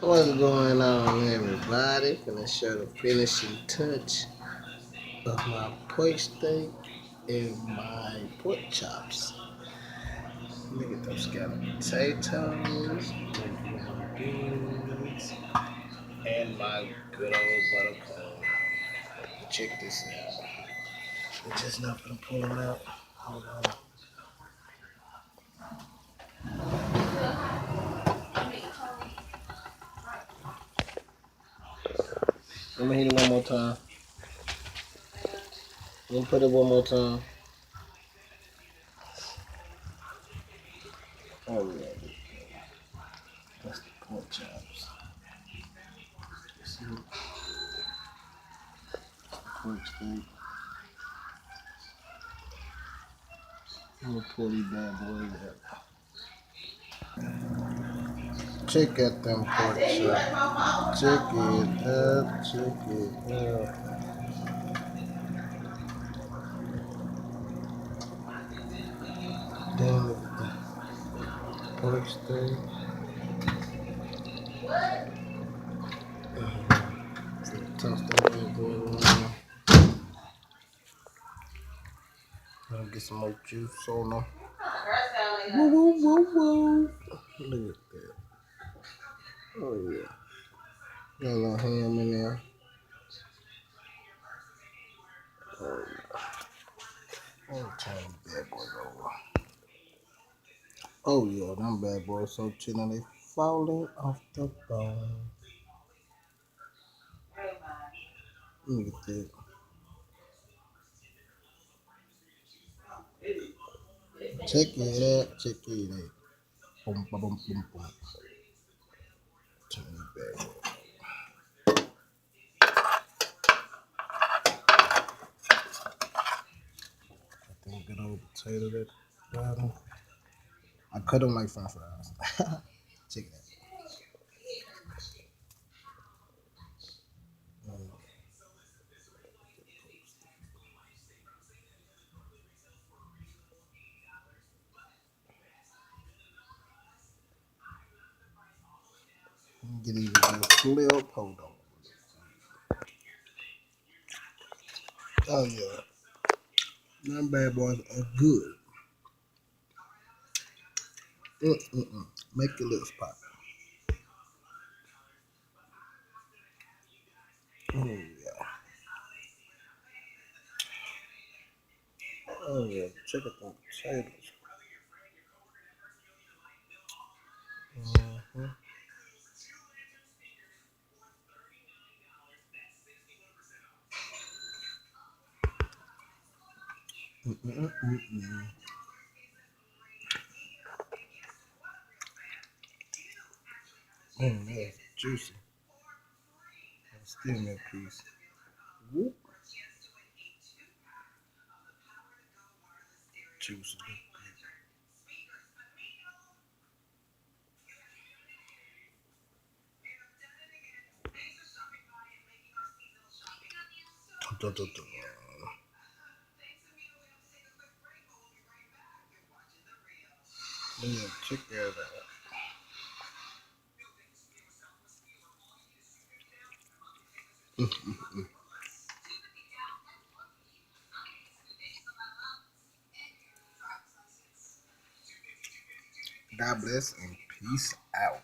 What's going on, everybody? Gonna show the finishing touch of my pork steak and my pork chops. Look at those scalloped potatoes, my green beans, and my good old butter corn. Check this out. I'm just not gonna pull them out. Hold on. Let me hit it one more time. Let me put it one more time. Oh yeah, that's the pork chops. See, pork steak. I'm gonna pull these bad boys out. Check out them pork chops. Check it out. Check it out. Then look at the pork steak. Toss that bad boy around. Gonna get some more juice on them. Woo, woo, woo, woo. Look at that. Oh yeah. Got a little ham in there. Oh yeah. Let me turn these bad boys over. Oh yeah, them bad boys so tender they falling off the bone. Look at that. Check it out. Check it out. Boom, boom, boom, boom, boom. Turn it back. I think good old potato that bottom. I cut them like french fries. Check it out. Get even a flip. Hold on. Oh yeah. Them bad boys are good. Mm-mm-mm. Make your lips pop. Oh yeah. Oh yeah. Check out them potatoes. Mm-hmm. Mm-mm-mm-mm. That's juicy. Still milk piece. Whoop. Juicy. Dun, dun, dun. Yeah, check that out. God bless and peace out.